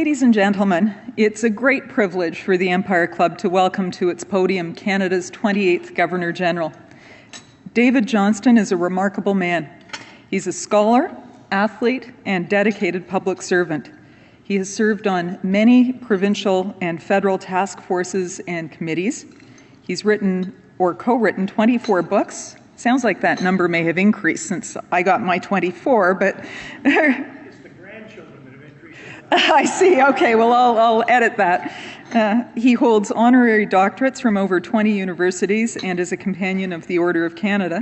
Ladies and gentlemen, it's a great privilege for the Empire Club to welcome to its podium Canada's 28th Governor-General. David Johnston is a remarkable man. He's a scholar, athlete, and dedicated public servant. He has served on many provincial and federal task forces and committees. He's written or co-written 24 books. Sounds like that number may have increased since I got my 24, but... It's the grandchildren that have increased. I see. Okay, well, I'll edit that. He holds honorary doctorates from over 20 universities and is a companion of the Order of Canada.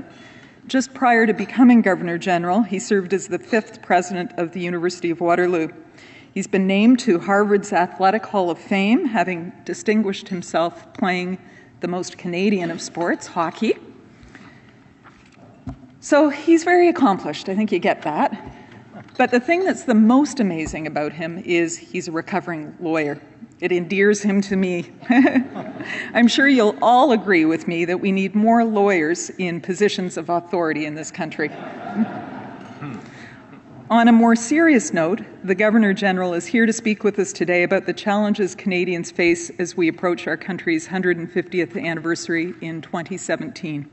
Just prior to becoming Governor-General, he served as the 5th president of the University of Waterloo. He's been named to Harvard's Athletic Hall of Fame, having distinguished himself playing the most Canadian of sports, hockey. So he's very accomplished. I think you get that. But the thing that's the most amazing about him is he's a recovering lawyer. It endears him to me. I'm sure you'll all agree with me that we need more lawyers in positions of authority in this country. On a more serious note, the Governor-General is here to speak with us today about the challenges Canadians face as we approach our country's 150th anniversary in 2017.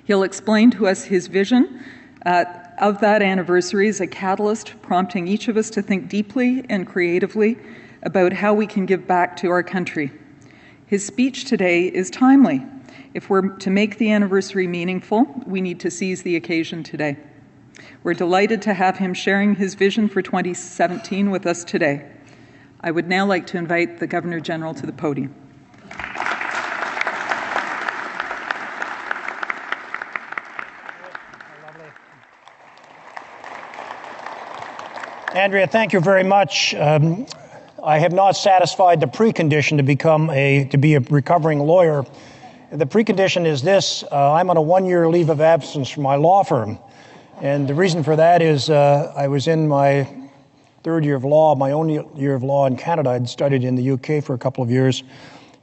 He'll explain to us his vision of that anniversary as a catalyst prompting each of us to think deeply and creatively about how we can give back to our country. His speech today is timely. If we're to make the anniversary meaningful, we need to seize the occasion today. We're delighted to have him sharing his vision for 2017 with us today. I would now like to invite the Governor-General to the podium. Andrea, thank you very much. I have not satisfied the precondition to be a recovering lawyer. The precondition is this: I'm on a 1-year leave of absence from my law firm, and the reason for that is I was in my 3rd year of law, my only year of law in Canada. I'd studied in the UK for a couple of years,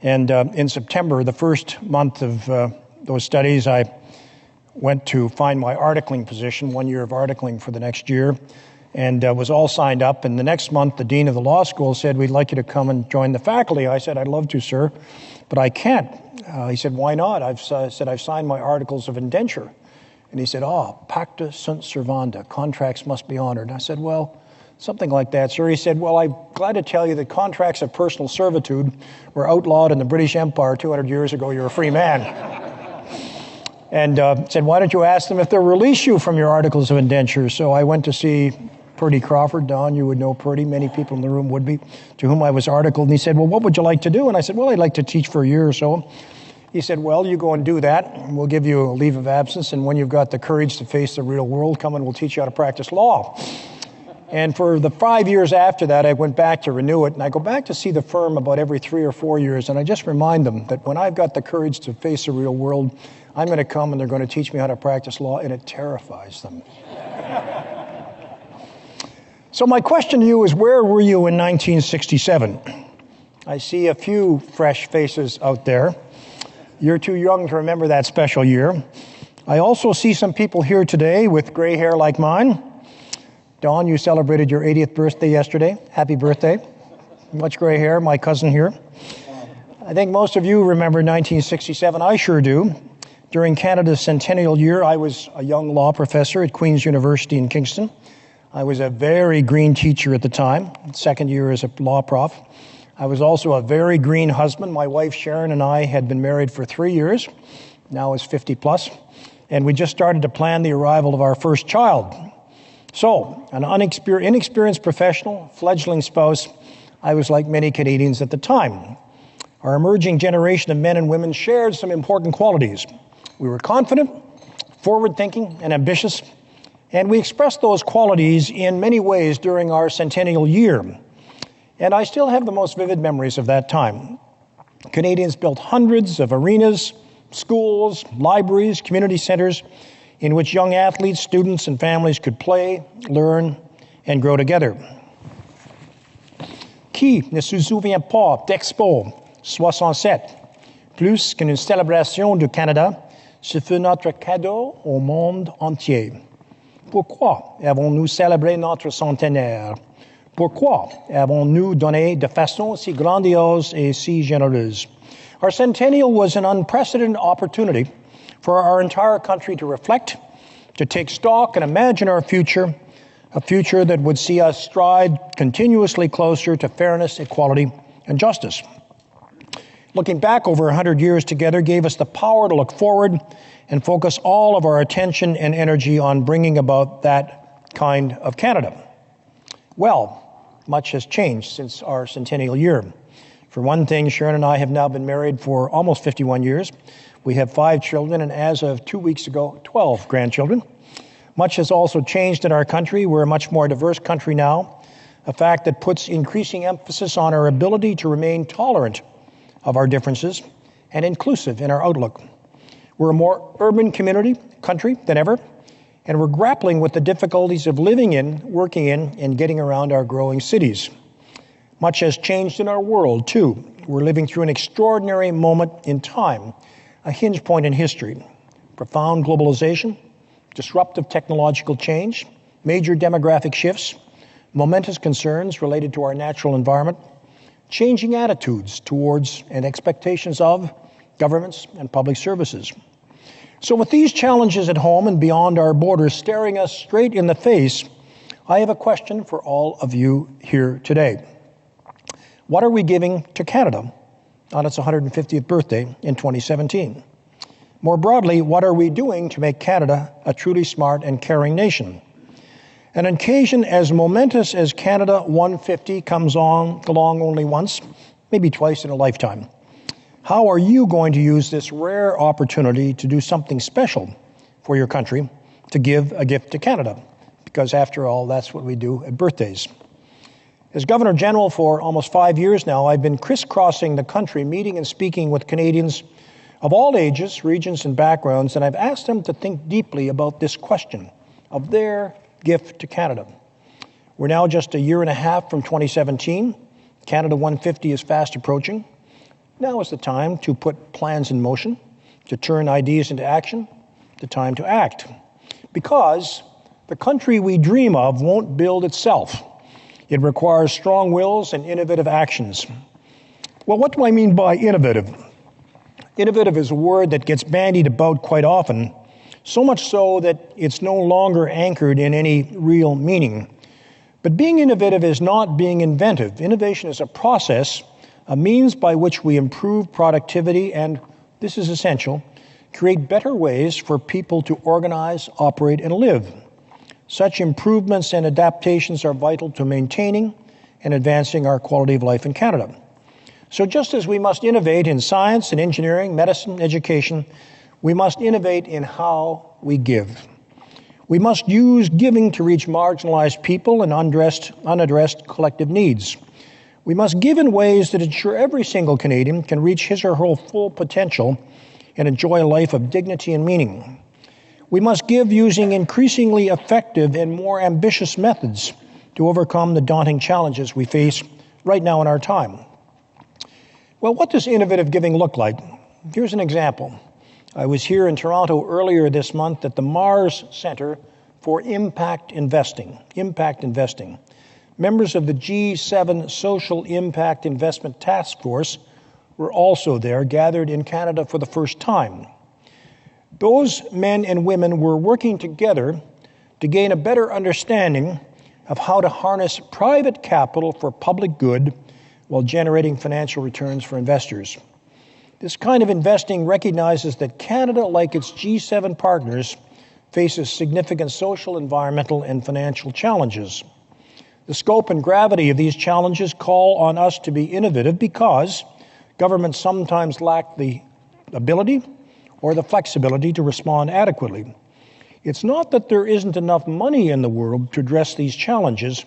and in September, the first month of those studies, I went to find my articling position, 1 year of articling for the next year, and was all signed up. And the next month, the dean of the law school said, "We'd like you to come and join the faculty." I said, "I'd love to, sir, but I can't." He said, "Why not?" I said, "I've signed my articles of indenture." And he said, "Pacta sunt servanda, contracts must be honored." And I said, "Well, something like that, sir." He said, "Well, I'm glad to tell you that contracts of personal servitude were outlawed in the British Empire 200 years ago. You're a free man." And said, "Why don't you ask them if they'll release you from your articles of indenture?" So I went to see Purdy Crawford. Don, you would know Purdy. Many people in the room would be, to whom I was articled. And he said, "Well, what would you like to do?" And I said, "Well, I'd like to teach for a year or so." He said, "Well, you go and do that, and we'll give you a leave of absence, and when you've got the courage to face the real world, come and we'll teach you how to practice law." And for the 5 years after that, I went back to renew it, and I go back to see the firm about every 3 or 4 years, and I just remind them that when I've got the courage to face the real world, I'm going to come and they're going to teach me how to practice law, and it terrifies them. So my question to you is, where were you in 1967? I see a few fresh faces out there. You're too young to remember that special year. I also see some people here today with gray hair like mine. Dawn, you celebrated your 80th birthday yesterday. Happy birthday. Much gray hair, my cousin here. I think most of you remember 1967. I sure do. During Canada's centennial year, I was a young law professor at Queen's University in Kingston. I was a very green teacher at the time, 2nd year as a law prof. I was also a very green husband. My wife Sharon and I had been married for 3 years, now is 50 plus, and we just started to plan the arrival of our first child. So, an inexperienced professional, fledgling spouse, I was like many Canadians at the time. Our emerging generation of men and women shared some important qualities. We were confident, forward-thinking, and ambitious, and we expressed those qualities in many ways during our centennial year. And I still have the most vivid memories of that time. Canadians built hundreds of arenas, schools, libraries, community centers, in which young athletes, students, and families could play, learn, and grow together. Qui ne se souvient pas d'Expo 67? Plus qu'une célébration du Canada, ce fut notre cadeau au monde entier. Pourquoi avons-nous célébré notre centenaire? Pourquoi avons-nous donné de façon si grandiose et si généreuse? Our centennial was an unprecedented opportunity for our entire country to reflect, to take stock and imagine our future, a future that would see us stride continuously closer to fairness, equality, and justice. Looking back over 100 years together gave us the power to look forward and focus all of our attention and energy on bringing about that kind of Canada. Well, much has changed since our centennial year. For one thing, Sharon and I have now been married for almost 51 years. We have 5 children, and as of 2 weeks ago, 12 grandchildren. Much has also changed in our country. We're a much more diverse country now, a fact that puts increasing emphasis on our ability to remain tolerant of our differences and inclusive in our outlook. We're a more urban country than ever, and we're grappling with the difficulties of living in, working in, and getting around our growing cities. Much has changed in our world, too. We're living through an extraordinary moment in time, a hinge point in history. Profound globalization, disruptive technological change, major demographic shifts, momentous concerns related to our natural environment, changing attitudes towards and expectations of governments and public services. So with these challenges at home and beyond our borders staring us straight in the face, I have a question for all of you here today. What are we giving to Canada on its 150th birthday in 2017? More broadly, what are we doing to make Canada a truly smart and caring nation? An occasion as momentous as Canada 150 comes along only once, maybe twice in a lifetime. How are you going to use this rare opportunity to do something special for your country, to give a gift to Canada? Because after all, that's what we do at birthdays. As Governor General for almost 5 years now, I've been crisscrossing the country, meeting and speaking with Canadians of all ages, regions, and backgrounds, and I've asked them to think deeply about this question of their gift to Canada. We're now just a year and a half from 2017. Canada 150 is fast approaching. Now is the time to put plans in motion, to turn ideas into action, the time to act. Because the country we dream of won't build itself. It requires strong wills and innovative actions. Well, what do I mean by innovative? Innovative is a word that gets bandied about quite often, so much so that it's no longer anchored in any real meaning. But being innovative is not being inventive. Innovation is a process, a means by which we improve productivity and, this is essential, create better ways for people to organize, operate, and live. Such improvements and adaptations are vital to maintaining and advancing our quality of life in Canada. So just as we must innovate in science and engineering, medicine, education, we must innovate in how we give. We must use giving to reach marginalized people and unaddressed collective needs. We must give in ways that ensure every single Canadian can reach his or her full potential and enjoy a life of dignity and meaning. We must give using increasingly effective and more ambitious methods to overcome the daunting challenges we face right now in our time. Well, what does innovative giving look like? Here's an example. I was here in Toronto earlier this month at the Mars Centre for Impact Investing. Members of the G7 Social Impact Investment Task Force were also there, gathered in Canada for the first time. Those men and women were working together to gain a better understanding of how to harness private capital for public good while generating financial returns for investors. This kind of investing recognizes that Canada, like its G7 partners, faces significant social, environmental, and financial challenges. The scope and gravity of these challenges call on us to be innovative because governments sometimes lack the ability or the flexibility to respond adequately. It's not that there isn't enough money in the world to address these challenges.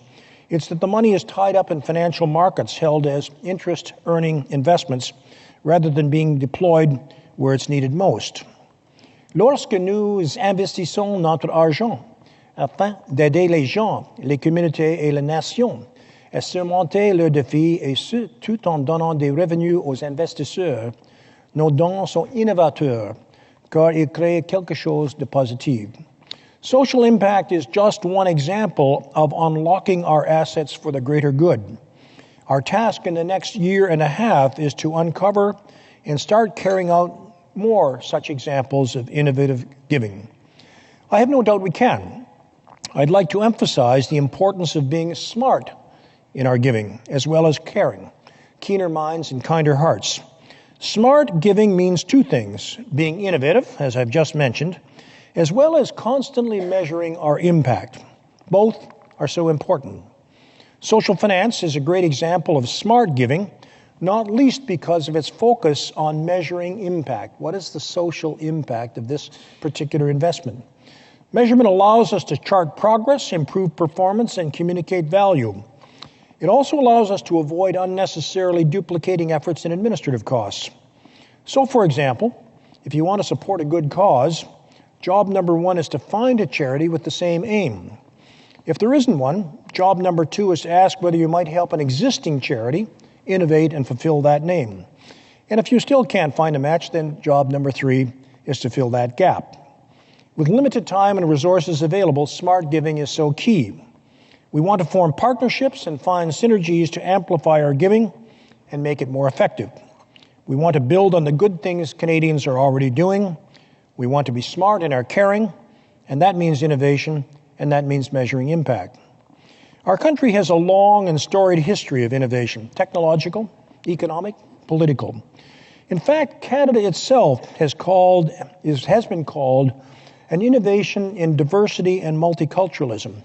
It's that the money is tied up in financial markets held as interest-earning investments rather than being deployed where it's needed most. Lorsque nous investissons notre argent afin d'aider les gens, les communautés et les nations à surmonter leurs défis et ce, tout en donnant des revenus aux investisseurs, nos dons sont innovateurs car ils créent quelque chose de positif. Social impact is just one example of unlocking our assets for the greater good. Our task in the next year and a half is to uncover and start carrying out more such examples of innovative giving. I have no doubt we can. I'd like to emphasize the importance of being smart in our giving, as well as caring, keener minds and kinder hearts. Smart giving means two things: being innovative, as I've just mentioned, as well as constantly measuring our impact. Both are so important. Social finance is a great example of smart giving, not least because of its focus on measuring impact. What is the social impact of this particular investment? Measurement allows us to chart progress, improve performance, and communicate value. It also allows us to avoid unnecessarily duplicating efforts and administrative costs. So, for example, if you want to support a good cause, job number one is to find a charity with the same aim. If there isn't one, job number two is to ask whether you might help an existing charity innovate and fulfill that name. And if you still can't find a match, then job number three is to fill that gap. With limited time and resources available, smart giving is so key. We want to form partnerships and find synergies to amplify our giving and make it more effective. We want to build on the good things Canadians are already doing. We want to be smart in our caring, and that means innovation, and that means measuring impact. Our country has a long and storied history of innovation, technological, economic, political. In fact, Canada itself has been called an innovation in diversity and multiculturalism,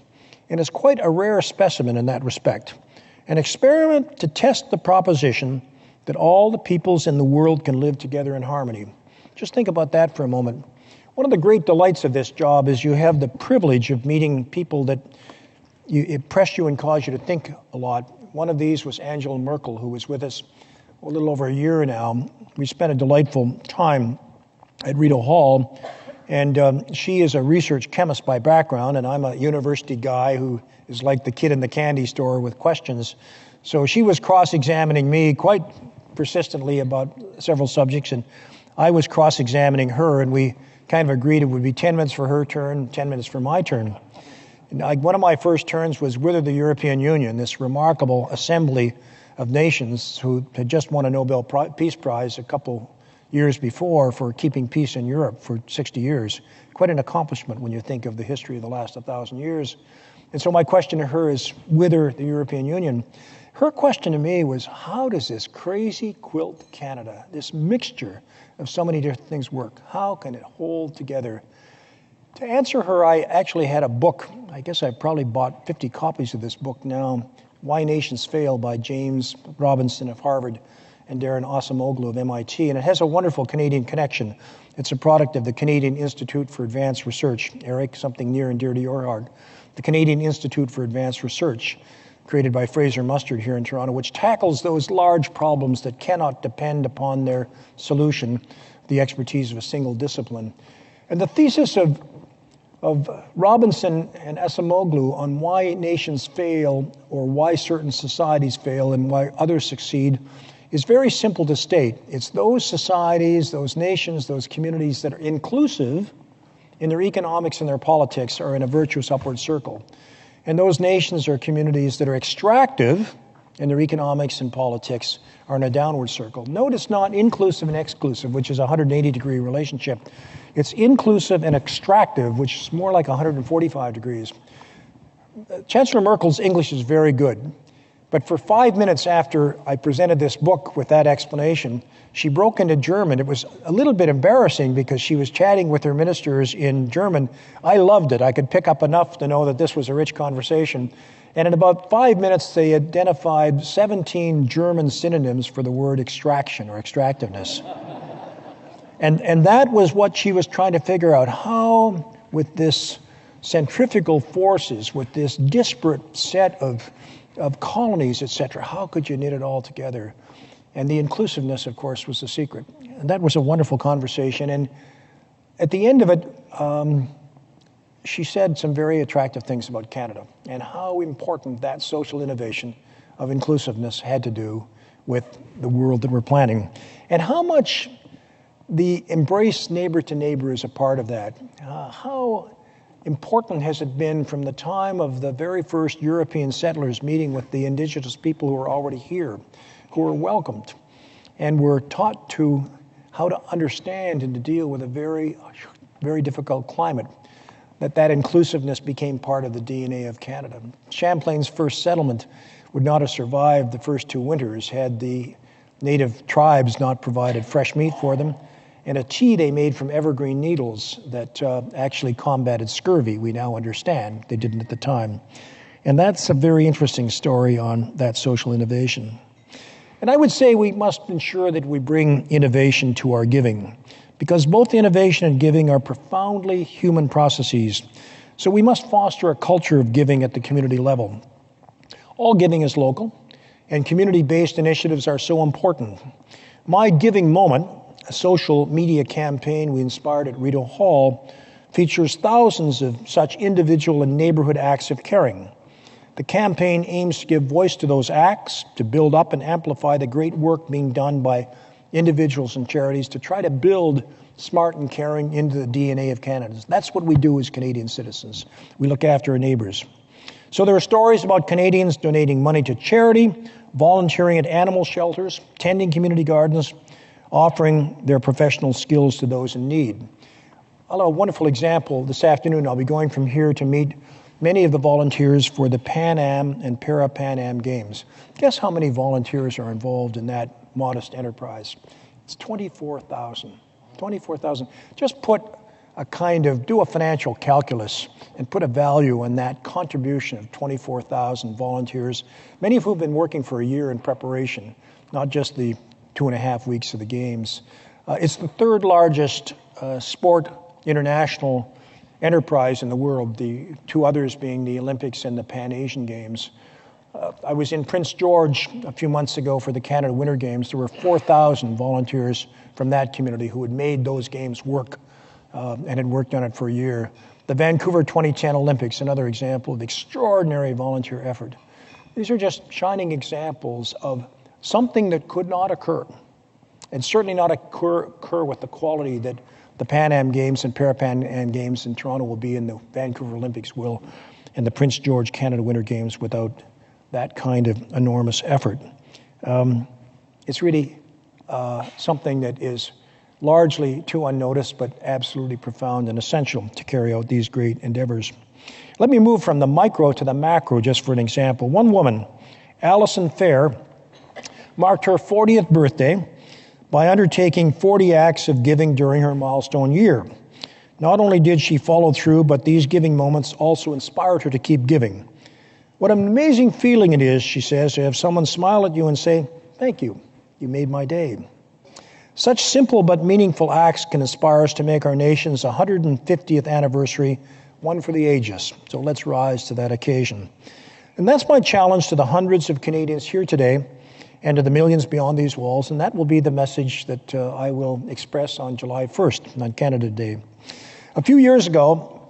and is quite a rare specimen in that respect. An experiment to test the proposition that all the peoples in the world can live together in harmony. Just think about that for a moment. One of the great delights of this job is you have the privilege of meeting people that impress you and cause you to think a lot. One of these was Angela Merkel, who was with us a little over a year now. We spent a delightful time at Rideau Hall, and she is a research chemist by background, and I'm a university guy who is like the kid in the candy store with questions. So she was cross-examining me quite persistently about several subjects, and I was cross-examining her, and we kind of agreed it would be 10 minutes for her turn, 10 minutes for my turn. And one of my first turns was whether the European Union, this remarkable assembly of nations who had just won a Nobel Peace Prize a couple years before for keeping peace in Europe for 60 years. Quite an accomplishment when you think of the history of the last 1,000 years. And so my question to her is whether the European Union. Her question to me was, how does this crazy quilt Canada, this mixture of so many different things work? How can it hold together? To answer her, I actually had a book. I guess I've probably bought 50 copies of this book now, Why Nations Fail by James Robinson of Harvard and Darren Acemoglu of MIT, and it has a wonderful Canadian connection. It's a product of the Canadian Institute for Advanced Research. Eric, something near and dear to your heart. The Canadian Institute for Advanced Research, created by Fraser Mustard here in Toronto, which tackles those large problems that cannot depend upon their solution, the expertise of a single discipline. And the thesis of Robinson and Acemoglu on why nations fail, or why certain societies fail and why others succeed, is very simple to state. It's those societies, those nations, those communities that are inclusive in their economics and their politics are in a virtuous upward circle. And those nations or communities that are extractive in their economics and politics are in a downward circle. Note it's not inclusive and exclusive, which is a 180-degree relationship. It's inclusive and extractive, which is more like 145 degrees. Chancellor Merkel's English is very good. But for 5 minutes after I presented this book with that explanation, she broke into German. It was a little bit embarrassing because she was chatting with her ministers in German. I loved it. I could pick up enough to know that this was a rich conversation. And in about 5 minutes, they identified 17 German synonyms for the word extraction or extractiveness. And that was what she was trying to figure out. How, with this centrifugal forces, with this disparate set of colonies, etc., how could you knit it all together? And the inclusiveness, of course, was the secret. And that was a wonderful conversation. And at the end of it, she said some very attractive things about Canada and how important that social innovation of inclusiveness had to do with the world that we're planning, and how much the embrace neighbor to neighbor is a part of that. How important has it been from the time of the very first European settlers meeting with the indigenous people who were already here, who were welcomed and were taught how to understand and to deal with a very, very difficult climate, that inclusiveness became part of the DNA of Canada. Champlain's first settlement would not have survived the first 2 winters had the native tribes not provided fresh meat for them, and a tea they made from evergreen needles that actually combated scurvy, we now understand. They didn't at the time. And that's a very interesting story on that social innovation. And I would say we must ensure that we bring innovation to our giving, because both innovation and giving are profoundly human processes. So we must foster a culture of giving at the community level. All giving is local, and community-based initiatives are so important. My Giving Moment, a social media campaign we inspired at Rideau Hall, features thousands of such individual and neighborhood acts of caring. The campaign aims to give voice to those acts, to build up and amplify the great work being done by individuals and charities to try to build smart and caring into the DNA of Canada. That's what we do as Canadian citizens. We look after our neighbors. So there are stories about Canadians donating money to charity, volunteering at animal shelters, tending community gardens, offering their professional skills to those in need. I'll have a wonderful example this afternoon. I'll be going from here to meet many of the volunteers for the Pan Am and Para-Pan Am Games. Guess how many volunteers are involved in that modest enterprise? It's 24,000. 24,000. Just put do a financial calculus and put a value on that contribution of 24,000 volunteers, many of whom have been working for a year in preparation, not just the 2.5 weeks of the games. It's the 3rd largest sport international enterprise in the world, the 2 others being the Olympics and the Pan Asian Games. I was in Prince George a few months ago for the Canada Winter Games. There were 4,000 volunteers from that community who had made those games work and had worked on it for a year. The Vancouver 2010 Olympics, another example of extraordinary volunteer effort. These are just shining examples of something that could not occur, and certainly not occur with the quality that the Pan Am Games and Para-Pan Am Games in Toronto will be, and the Vancouver Olympics will, and the Prince George Canada Winter Games without that kind of enormous effort. It's really something that is largely too unnoticed, but absolutely profound and essential to carry out these great endeavors. Let me move from the micro to the macro just for an example. One woman, Alison Fair, marked her 40th birthday by undertaking 40 acts of giving during her milestone year. Not only did she follow through, but these giving moments also inspired her to keep giving. What an amazing feeling it is, she says, to have someone smile at you and say, "Thank you, you made my day." Such simple but meaningful acts can inspire us to make our nation's 150th anniversary one for the ages. So let's rise to that occasion. And that's my challenge to the hundreds of Canadians here today and to the millions beyond these walls, and that will be the message that I will express on July 1st, on Canada Day. A few years ago,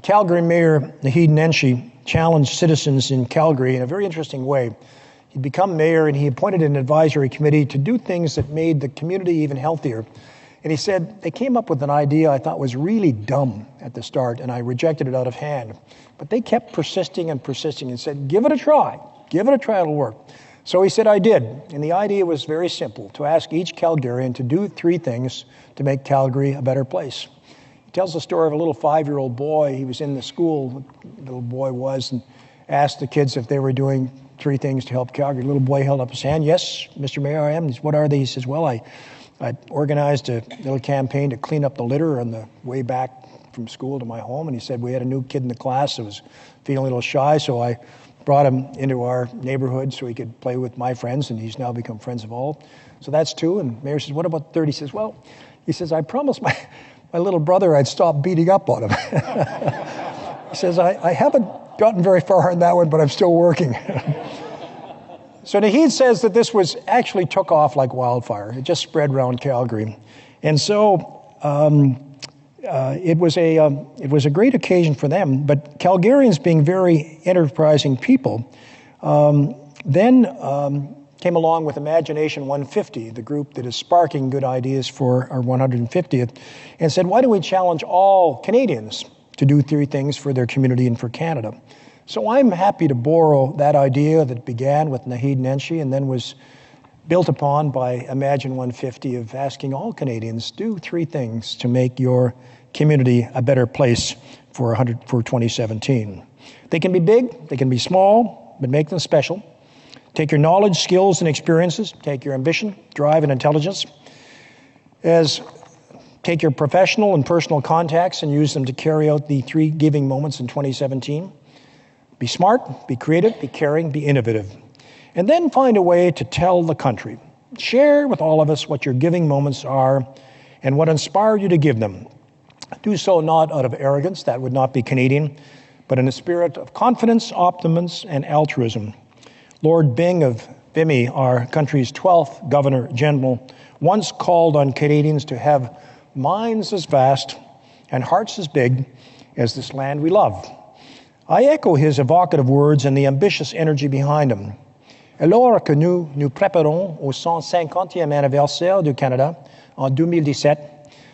Calgary Mayor Naheed Nenshi challenged citizens in Calgary in a very interesting way. He'd become mayor and he appointed an advisory committee to do things that made the community even healthier. And he said they came up with an idea I thought was really dumb at the start, and I rejected it out of hand. But they kept persisting and said, give it a try, it'll work. So he said, I did. And the idea was very simple, to ask each Calgarian to do 3 things to make Calgary a better place. He tells the story of a little 5-year-old boy. He was in the school, the little boy was, and asked the kids if they were doing 3 things to help Calgary. The little boy held up his hand. Yes, Mr. Mayor, I am. He said, what are they? He says, well, I organized a little campaign to clean up the litter on the way back from school to my home. And he said, we had a new kid in the class that was feeling a little shy, so I brought him into our neighborhood so he could play with my friends, and he's now become friends of all. So that's 2. And the mayor says, what about 3? He says, well, I promised my little brother I'd stop beating up on him. He says, I haven't gotten very far on that one, but I'm still working. So Naheed says that this actually took off like wildfire. It just spread around Calgary. And so it was a great occasion for them. But Calgarians, being very enterprising people, then came along with Imagination 150, the group that is sparking good ideas for our 150th, and said, why don't we challenge all Canadians to do three things for their community and for Canada. So I'm happy to borrow that idea that began with Naheed Nenshi and then was built upon by Imagine 150 of asking all Canadians, do three things to make your community a better place for 2017. They can be big, they can be small, but make them special. Take your knowledge, skills, and experiences. Take your ambition, drive, and intelligence. Take your professional and personal contacts and use them to carry out the three giving moments in 2017. Be smart, be creative, be caring, be innovative. And then find a way to tell the country. Share with all of us what your giving moments are and what inspired you to give them. Do so not out of arrogance, that would not be Canadian, but in a spirit of confidence, optimism, and altruism. Lord Byng of Vimy, our country's 12th Governor General, once called on Canadians to have minds as vast and hearts as big as this land we love. I echo his evocative words and the ambitious energy behind them. Alors que nous nous préparons au 150e anniversaire du Canada en 2017,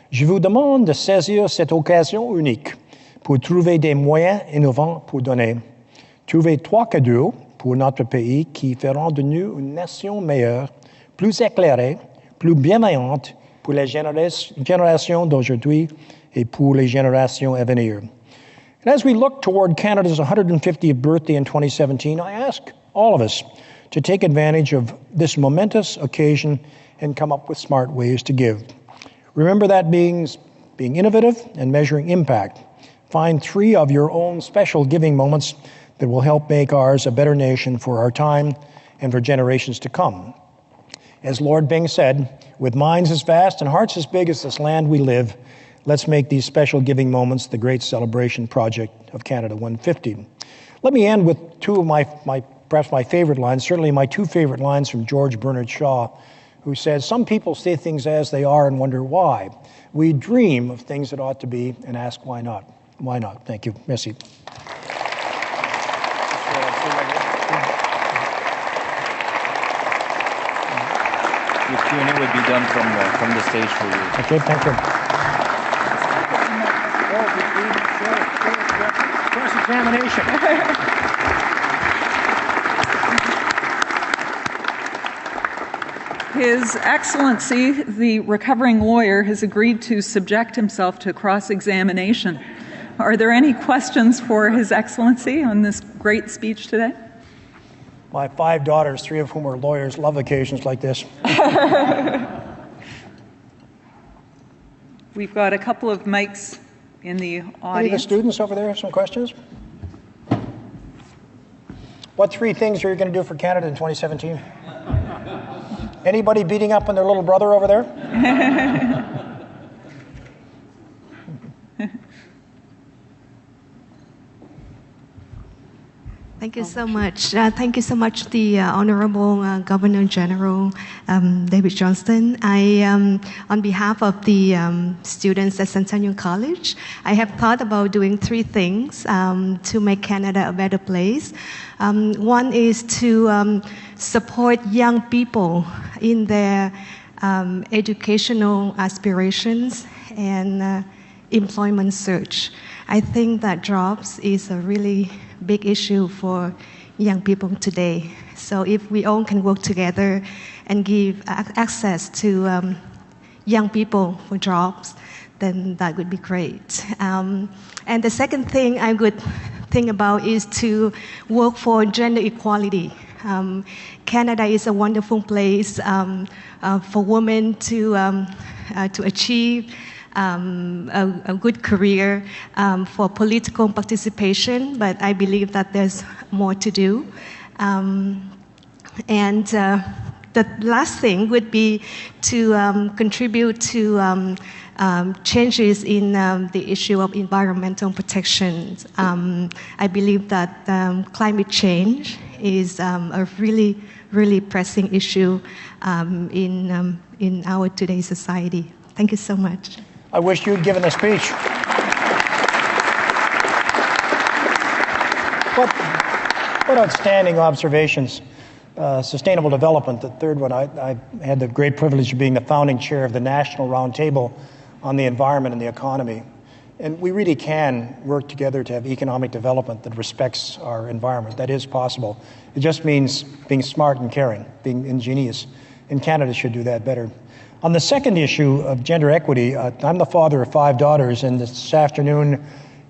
je vous demande de saisir cette occasion unique pour trouver des moyens innovants pour donner. Trouver trois cadeaux pour notre pays qui feront de nous une nation meilleure, plus éclairée, plus bienveillante pour les générations d'aujourd'hui et pour les générations à venir. And as we look toward Canada's 150th birthday in 2017, I ask all of us to take advantage of this momentous occasion and come up with smart ways to give. Remember that means being innovative and measuring impact. Find three of your own special giving moments that will help make ours a better nation for our time and for generations to come. As Lord Byng said, with minds as vast and hearts as big as this land we live, let's make these special giving moments the great celebration project of Canada 150. Let me end with two of perhaps my favorite lines, certainly my two favorite lines from George Bernard Shaw, who says, some people say things as they are and wonder why. We dream of things that ought to be and ask why not. Why not? Thank you. Merci. The Q&A would be done from the stage for you. Okay, thank you. Cross-examination. His Excellency, the recovering lawyer, has agreed to subject himself to cross-examination. Are there any questions for His Excellency on this great speech today? My 5 daughters, 3 of whom are lawyers, love occasions like this. We've got a couple of mics in the audience. Any of the students over there have some questions? What 3 things are you going to do for Canada in 2017? Anybody beating up on their little brother over there? Thank you so much. Thank you so much, the Honourable Governor General David Johnston. On behalf of the students at Centennial College, I have thought about doing 3 things to make Canada a better place. One is to support young people in their educational aspirations and employment search. I think that jobs is a really big issue for young people today. So if we all can work together and give access to young people for jobs, then that would be great. And the second thing I would think about is to work for gender equality. Canada is a wonderful place for women to achieve a good career for political participation, but I believe that there's more to do. And the last thing would be to contribute to changes in the issue of environmental protection. I believe that climate change is a really, really pressing issue in our today's society. Thank you so much. I wish you had given a speech. What outstanding observations. Sustainable development, the third one. I had the great privilege of being the founding chair of the National Roundtable on the Environment and the Economy. And we really can work together to have economic development that respects our environment. That is possible. It just means being smart and caring, being ingenious. And Canada should do that better. On the second issue of gender equity, I'm the father of 5 daughters, and this afternoon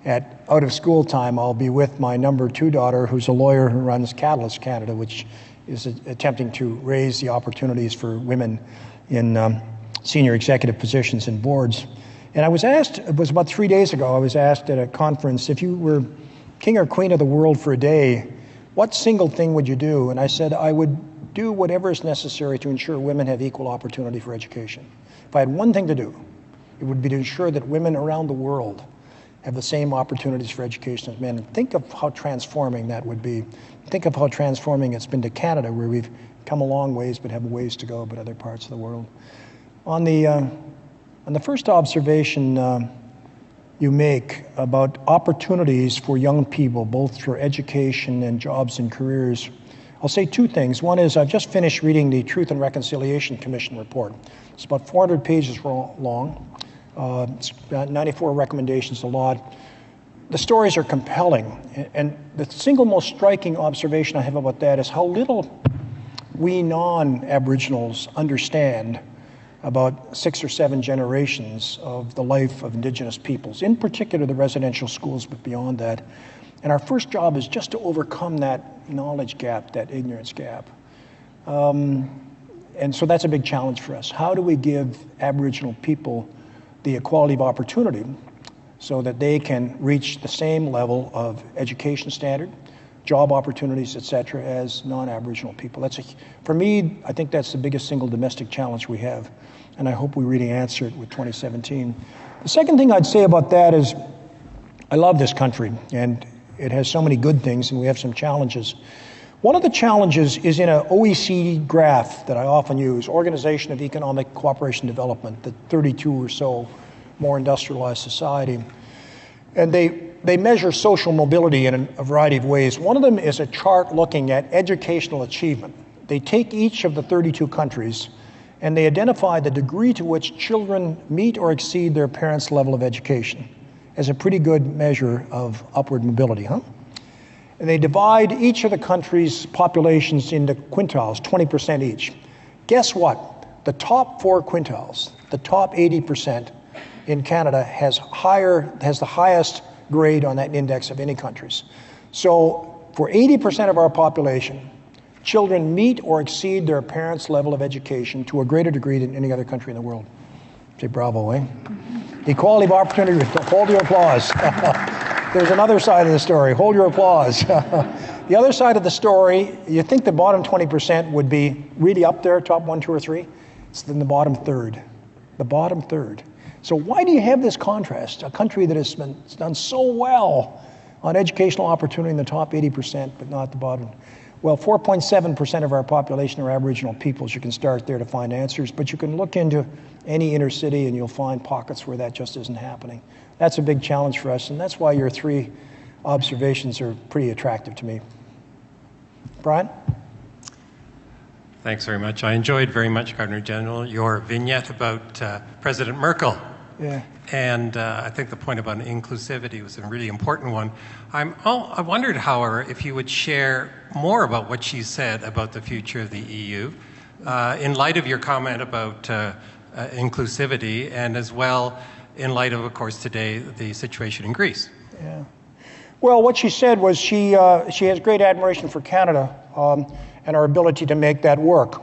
at out of school time, I'll be with my number 2 daughter, who's a lawyer who runs Catalyst Canada, which is attempting to raise the opportunities for women in senior executive positions and boards. And I was asked, it was about 3 days ago, I was asked at a conference, if you were king or queen of the world for a day, what single thing would you do? And I said, I would do whatever is necessary to ensure women have equal opportunity for education. If I had one thing to do, it would be to ensure that women around the world have the same opportunities for education as men. And think of how transforming that would be. Think of how transforming it's been to Canada, where we've come a long ways but have a ways to go, but other parts of the world. On the first observation you make about opportunities for young people, both for education and jobs and careers, I'll say 2 things. One is I've just finished reading the Truth and Reconciliation Commission report. It's about 400 pages long. It's about 94 recommendations, a lot. The stories are compelling. And the single most striking observation I have about that is how little we non-Aboriginals understand about 6 or 7 generations of the life of Indigenous peoples, in particular the residential schools, but beyond that. And our first job is just to overcome that knowledge gap, that ignorance gap. And so that's a big challenge for us. How do we give Aboriginal people the equality of opportunity so that they can reach the same level of education standard, job opportunities, et cetera, as non-Aboriginal people? For me, I think that's the biggest single domestic challenge we have, and I hope we really answer it with 2017. The second thing I'd say about that is I love this country, and it has so many good things, and we have some challenges. One of the challenges is in an OECD graph that I often use, Organization of Economic Cooperation and Development, the 32 or so more industrialized society. And they measure social mobility in a variety of ways. One of them is a chart looking at educational achievement. They take each of the 32 countries and they identify the degree to which children meet or exceed their parents' level of education as a pretty good measure of upward mobility, huh? And they divide each of the countries' populations into quintiles, 20% each. Guess what? The top 4 quintiles, the top 80% in Canada has the highest grade on that index of any countries. So for 80% of our population, children meet or exceed their parents' level of education to a greater degree than any other country in the world. Say bravo, eh? Equality of opportunity, hold your applause. There's another side of the story, hold your applause. The other side of the story, you think the bottom 20% would be really up there, top 1, 2, or 3? It's in the bottom third. The bottom third. So why do you have this contrast? A country that has done so well on educational opportunity in the top 80%, but not the bottom. Well, 4.7% of our population are Aboriginal peoples. You can start there to find answers, but you can look into any inner city and you'll find pockets where that just isn't happening. That's a big challenge for us, and that's why your 3 observations are pretty attractive to me. Brian? Thanks very much. I enjoyed very much, Governor General, your vignette about President Merkel. Yeah. And I think the point about inclusivity was a really important one. I wondered, however, if you would share more about what she said about the future of the EU in light of your comment about inclusivity, and as well in light of course, today, the situation in Greece. Yeah. Well, what she said was she has great admiration for Canada and our ability to make that work.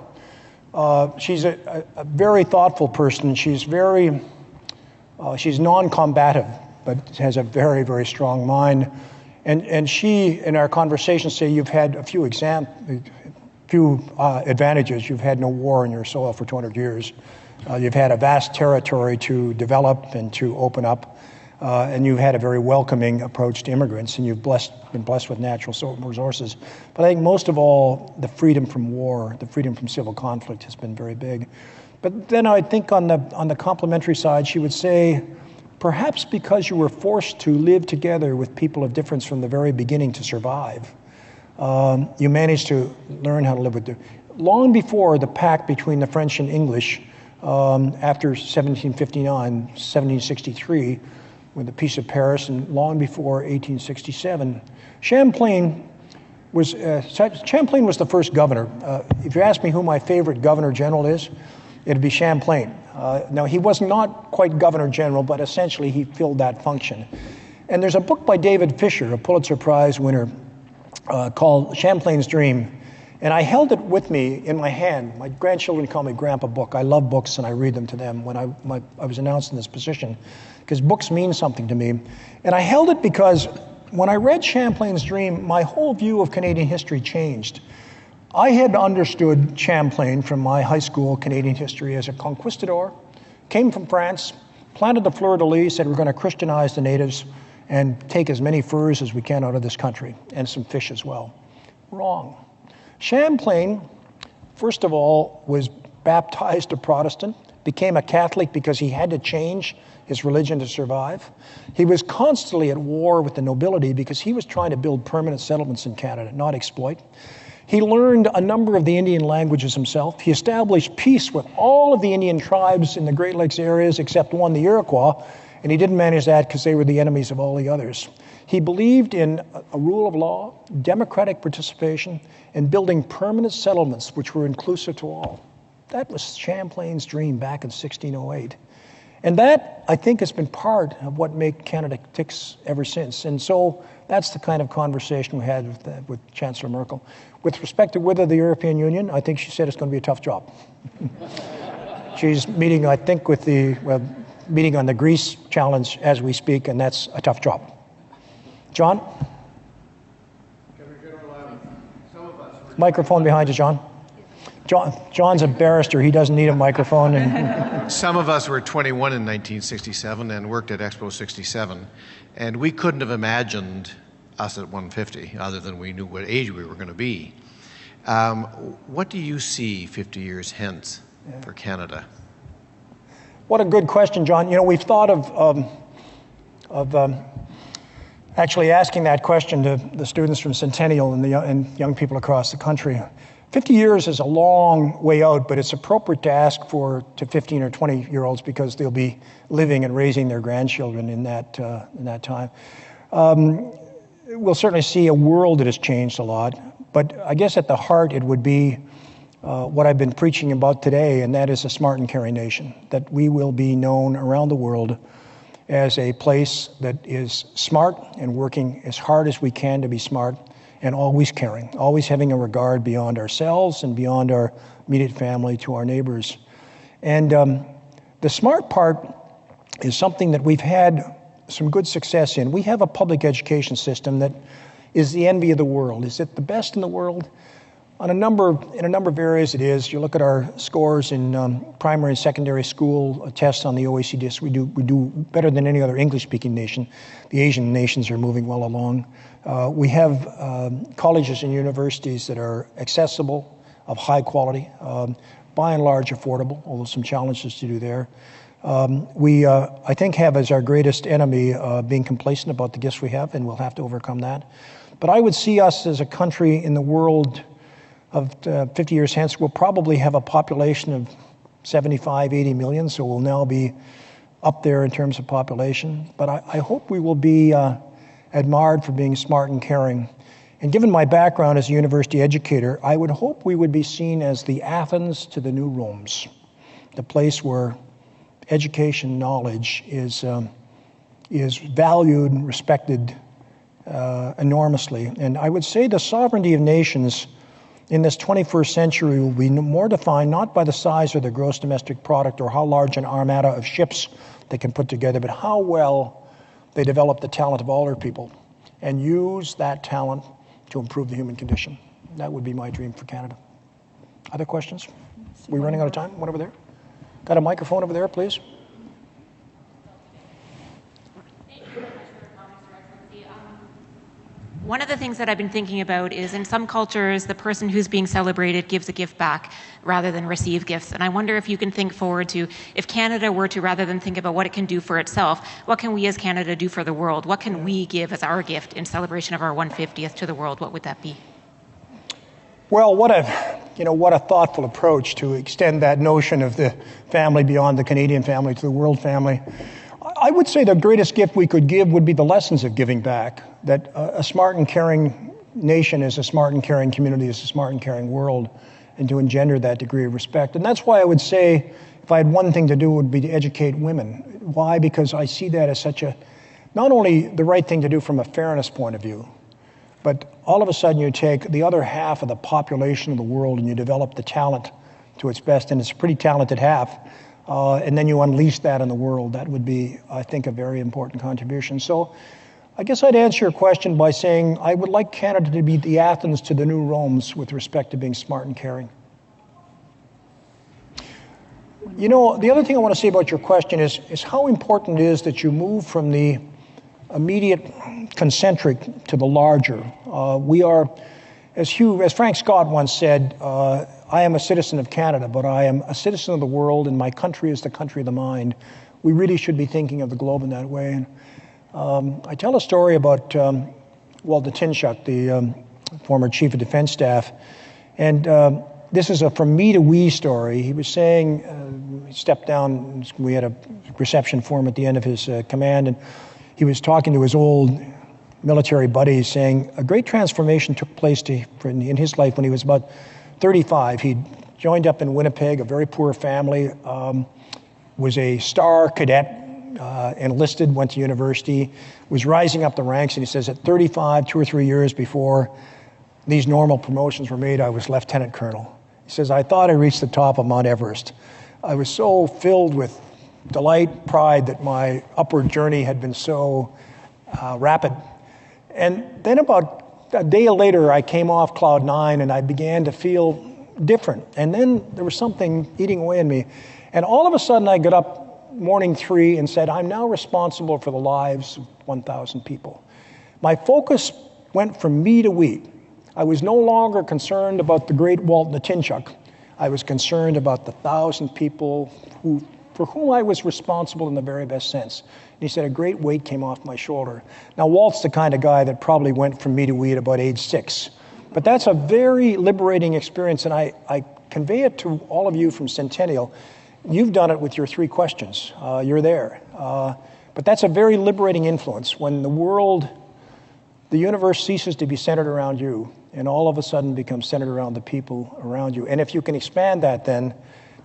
She's a very thoughtful person. She's non-combative, but has a very, very strong mind. And she, in our conversation, say you've had a few advantages. You've had no war in your soil for 200 years. You've had a vast territory to develop and to open up. And you've had a very welcoming approach to immigrants, and you've been blessed with natural resources. But I think most of all, the freedom from war, the freedom from civil conflict has been very big. But then I think on the complementary side, she would say, perhaps because you were forced to live together with people of difference from the very beginning to survive, you managed to learn how to live with them. Long before the pact between the French and English, after 1759, 1763, with the Peace of Paris, and long before 1867. Champlain was the first governor. If you ask me who my favorite governor general is, it'd be Champlain. Now, he was not quite governor general, but essentially he filled that function. And there's a book by David Fisher, a Pulitzer Prize winner, called Champlain's Dream. And I held it with me in my hand. My grandchildren call me Grandpa Book. I love books, and I read them to them when I was announced in this position, because books mean something to me. And I held it because when I read Champlain's Dream, my whole view of Canadian history changed. I had understood Champlain from my high school Canadian history as a conquistador, came from France, planted the fleur-de-lis, said we're going to Christianize the natives and take as many furs as we can out of this country, and some fish as well. Wrong. Champlain, first of all, was baptized a Protestant, became a Catholic because he had to change his religion to survive. He was constantly at war with the nobility because he was trying to build permanent settlements in Canada, not exploit. He learned a number of the Indian languages himself. He established peace with all of the Indian tribes in the Great Lakes areas except one, the Iroquois, and he didn't manage that because they were the enemies of all the others. He believed in a rule of law, democratic participation, and building permanent settlements which were inclusive to all. That was Champlain's dream back in 1608. And that, I think, has been part of what made Canada tick ever since. And so that's the kind of conversation we had with Chancellor Merkel. With respect to whether the European Union, I think she said it's going to be a tough job. She's meeting, I think, meeting on the Greece challenge as we speak, and that's a tough job. John? Microphone behind you, John. John's a barrister. He doesn't need a microphone. And some of us were 21 in 1967 and worked at Expo 67, and we couldn't have imagined us at 150 other than we knew what age we were going to be. What do you see 50 years hence for Canada? What a good question, John. You know, we've thought of actually asking that question to the students from Centennial and young people across the country. 50 years is a long way out, but it's appropriate to ask to 15 or 20-year-olds because they'll be living and raising their grandchildren in that time. We'll certainly see a world that has changed a lot, but I guess at the heart it would be what I've been preaching about today, and that is a smart and caring nation, that we will be known around the world as a place that is smart and working as hard as we can to be smart, and always caring, always having a regard beyond ourselves and beyond our immediate family to our neighbors. And the smart part is something that we've had some good success in. We have a public education system that is the envy of the world. Is it the best in the world? In a number of areas it is. You look at our scores in primary and secondary school tests on the OECD, we do better than any other English-speaking nation. The Asian nations are moving well along. We have colleges and universities that are accessible, of high quality, by and large affordable, although some challenges to do there. We, I think, have as our greatest enemy being complacent about the gifts we have, and we'll have to overcome that. But I would see us as a country in the world of 50 years hence. We'll probably have a population of 75, 80 million, so we'll now be up there in terms of population. But I hope we will be admired for being smart and caring. And given my background as a university educator, I would hope we would be seen as the Athens to the new Rome's, the place where education knowledge is valued and respected enormously. And I would say the sovereignty of nations in this 21st century will be more defined not by the size of their gross domestic product or how large an armada of ships they can put together, but how well they develop the talent of all their people and use that talent to improve the human condition. That would be my dream for Canada. Other questions? Are we running out of time? One over there? Got a microphone over there, please? One of the things that I've been thinking about is in some cultures, the person who's being celebrated gives a gift back rather than receive gifts. And I wonder if you can think forward to, if Canada were to, rather than think about what it can do for itself, what can we as Canada do for the world? What can we give as our gift in celebration of our 150th to the world? What would that be? Well, what a thoughtful approach to extend that notion of the family beyond the Canadian family to the world family. I would say the greatest gift we could give would be the lessons of giving back, that a smart and caring nation is a smart and caring community, is a smart and caring world, and to engender that degree of respect. And that's why I would say, if I had one thing to do, it would be to educate women. Why? Because I see that as such a, not only the right thing to do from a fairness point of view, but all of a sudden you take the other half of the population of the world and you develop the talent to its best, and it's a pretty talented half, and then you unleash that in the world. That would be, I think, a very important contribution. So I guess I'd answer your question by saying I would like Canada to be the Athens to the new Rome's with respect to being smart and caring. You know, the other thing I want to say about your question is how important it is that you move from the immediate concentric to the larger. We are, as Frank Scott once said, I am a citizen of Canada, but I am a citizen of the world, and my country is the country of the mind. We really should be thinking of the globe in that way. And I tell a story about Walter Tinchuk, the former Chief of Defense Staff, and this is a from me to we story. He was saying, he stepped down, we had a reception for him at the end of his command, and he was talking to his old military buddies saying a great transformation took place in his life when he was about 35. He'd joined up in Winnipeg, a very poor family, was a star cadet, enlisted, went to university, was rising up the ranks, and he says at 35, 2 or 3 years before these normal promotions were made, I was lieutenant colonel. He says, I thought I reached the top of Mount Everest. I was so filled with delight, pride that my upward journey had been so rapid. And then about a day later, I came off cloud 9 and I began to feel different. And then there was something eating away in me. And all of a sudden I got up morning 3 and said, I'm now responsible for the lives of 1,000 people. My focus went from me to we. I was no longer concerned about the great Walter Tinchuk. I was concerned about the 1,000 people for whom I was responsible in the very best sense. And he said, a great weight came off my shoulder. Now, Walt's the kind of guy that probably went from me to we at about age 6. But that's a very liberating experience, and I convey it to all of you from Centennial. You've done it with your 3 questions. You're there. But that's a very liberating influence when the world, the universe ceases to be centered around you and all of a sudden becomes centered around the people around you. And if you can expand that then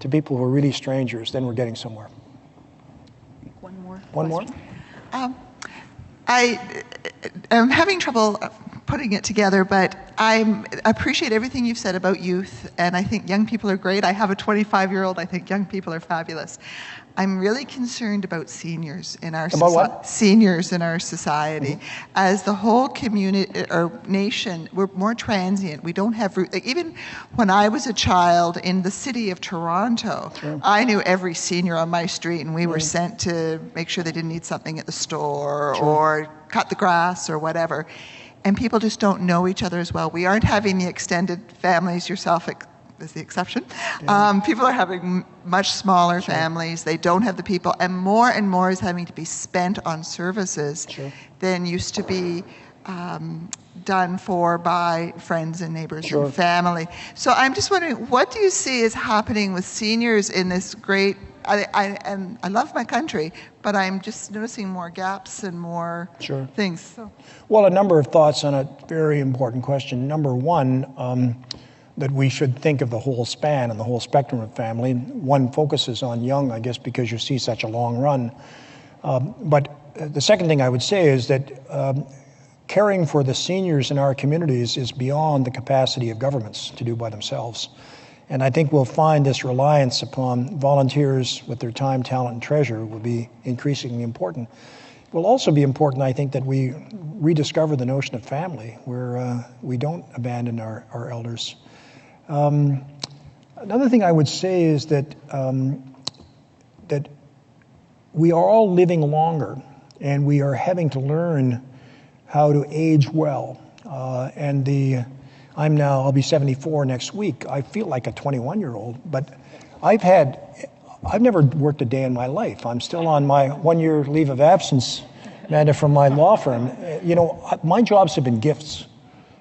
to people who are really strangers, then we're getting somewhere. One more? I am having trouble putting it together, but I appreciate everything you've said about youth, and I think young people are great. I have a 25-year-old. I think young people are fabulous. I'm really concerned about seniors in our seniors in our society. Mm-hmm. As the whole community or nation, we're more transient. We don't have even when I was a child in the city of Toronto, sure. I knew every senior on my street, and we were sent to make sure they didn't need something at the store sure. or cut the grass or whatever. And people just don't know each other as well. We aren't having the extended families, yourself is the exception. Yeah. People are having much smaller sure. families. They don't have the people. And more is having to be spent on services sure. than used to be done for by friends and neighbors sure. and family. So I'm just wondering, what do you see is happening with seniors in this great... I love my country, but I'm just noticing more gaps and more sure. things. So. Well, a number of thoughts on a very important question. Number one, that we should think of the whole span and the whole spectrum of family. One focuses on young, I guess, because you see such a long run. But the second thing I would say is that caring for the seniors in our communities is beyond the capacity of governments to do by themselves. And I think we'll find this reliance upon volunteers with their time, talent, and treasure will be increasingly important. It will also be important, I think, that we rediscover the notion of family, where we don't abandon our elders. Another thing I would say is that that we are all living longer, and we are having to learn how to age well. I'll be 74 next week. I feel like a 21-year-old, but I've never worked a day in my life. I'm still on my 1-year leave of absence, Amanda, from my law firm. You know, my jobs have been gifts.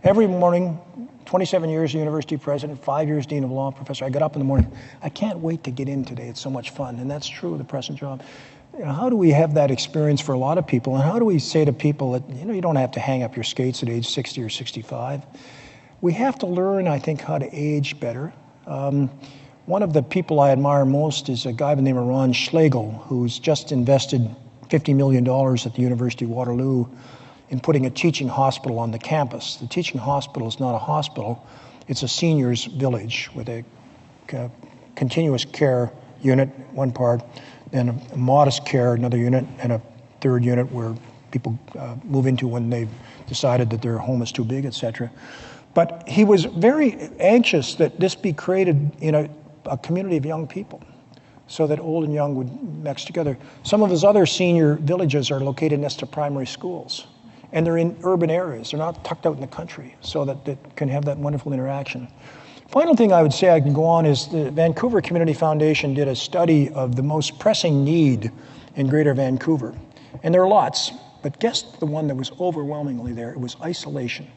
Every morning, 27 years university president, 5 years dean of law professor, I get up in the morning. I can't wait to get in today. It's so much fun, and that's true of the present job. how do we have that experience for a lot of people? And how do we say to people that, you don't have to hang up your skates at age 60 or 65? We have to learn, I think, how to age better. One of the people I admire most is a guy by the name of Ron Schlegel, who's just invested $50 million at the University of Waterloo in putting a teaching hospital on the campus. The teaching hospital is not a hospital, it's a seniors village with a continuous care unit, one part, then a modest care, another unit, and a third unit where people move into when they've decided that their home is too big, etc. But he was very anxious that this be created in a community of young people so that old and young would mix together. Some of his other senior villages are located next to primary schools, and they're in urban areas. They're not tucked out in the country, so that they can have that wonderful interaction. Final thing I would say I can go on is the Vancouver Community Foundation did a study of the most pressing need in Greater Vancouver. And there are lots, but guess the one that was overwhelmingly there? It was isolation.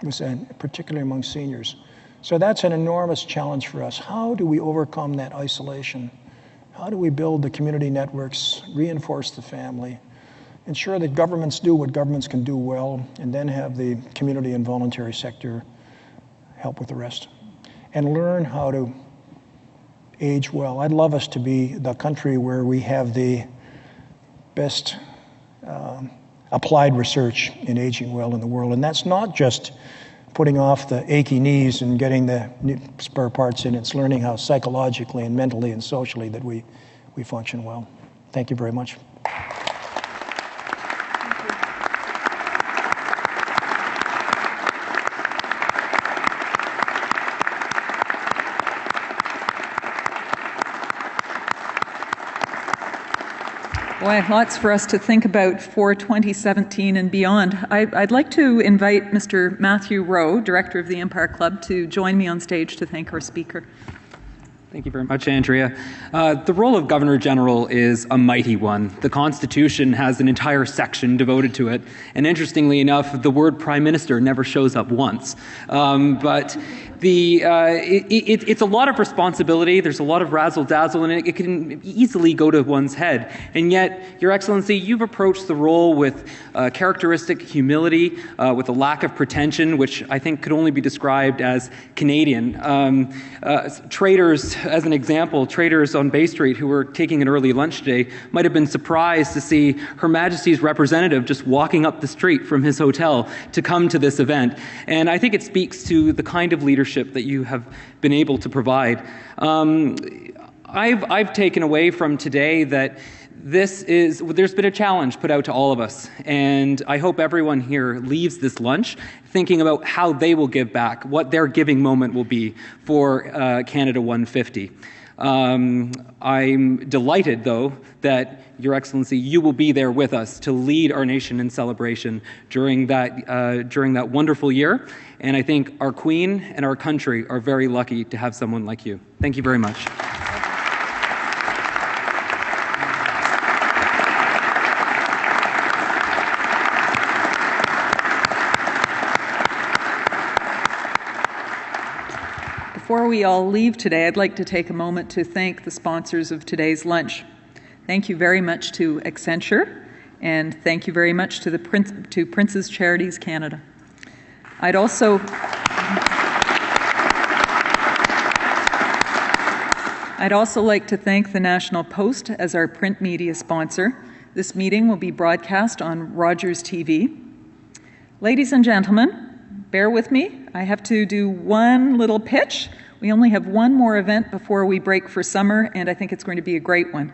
It was particularly among seniors. So that's an enormous challenge for us. How do we overcome that isolation? How do we build the community networks, reinforce the family, ensure that governments do what governments can do well, and then have the community and voluntary sector help with the rest? And learn how to age well. I'd love us to be the country where we have the best applied research in aging well in the world. And that's not just putting off the achy knees and getting the spare parts in. It's learning how psychologically and mentally and socially that we function well. Thank you very much. Boy, lots for us to think about for 2017 and beyond. I'd like to invite Mr. Matthew Rowe, Director of the Empire Club, to join me on stage to thank our speaker. Thank you very much, Andrea. The role of Governor General is a mighty one. The Constitution has an entire section devoted to it, and interestingly enough, the word Prime Minister never shows up once. But it's a lot of responsibility. There's a lot of razzle-dazzle, and it can easily go to one's head. And yet, Your Excellency, you've approached the role with characteristic humility, with a lack of pretension, which I think could only be described as Canadian. Traders, as an example, traders on Bay Street who were taking an early lunch today might have been surprised to see Her Majesty's representative just walking up the street from his hotel to come to this event. And I think it speaks to the kind of leadership that you have been able to provide. I've taken away from today that there's been a challenge put out to all of us, and I hope everyone here leaves this lunch thinking about how they will give back, what their giving moment will be for Canada 150. I'm delighted, though, that Your Excellency, you will be there with us to lead our nation in celebration during that wonderful year, and I think our Queen and our country are very lucky to have someone like you. Thank you very much. Before we all leave today, I'd like to take a moment to thank the sponsors of today's lunch. Thank you very much to Accenture, and thank you very much to Prince's Charities Canada. I'd also like to thank the National Post as our print media sponsor. This meeting will be broadcast on Rogers TV. Ladies and gentlemen, bear with me. I have to do one little pitch. We only have one more event before we break for summer, and I think it's going to be a great one.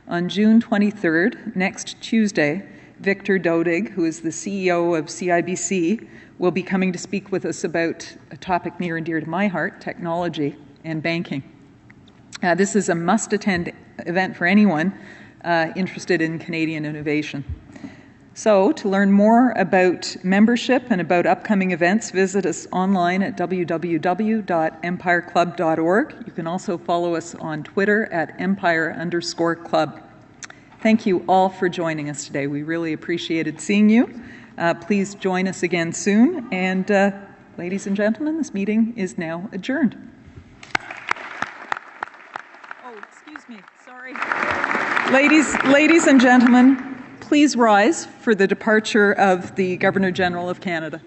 On June 23rd, next Tuesday, Victor Dodig, who is the CEO of CIBC, will be coming to speak with us about a topic near and dear to my heart, technology and banking. This is a must-attend event for anyone interested in Canadian innovation. So, to learn more about membership and about upcoming events, visit us online at www.empireclub.org. You can also follow us on Twitter at empire_club. Thank you all for joining us today. We really appreciated seeing you. Please join us again soon. And ladies and gentlemen, this meeting is now adjourned. Oh, excuse me. Sorry. Ladies and gentlemen, please rise for the departure of the Governor-General of Canada.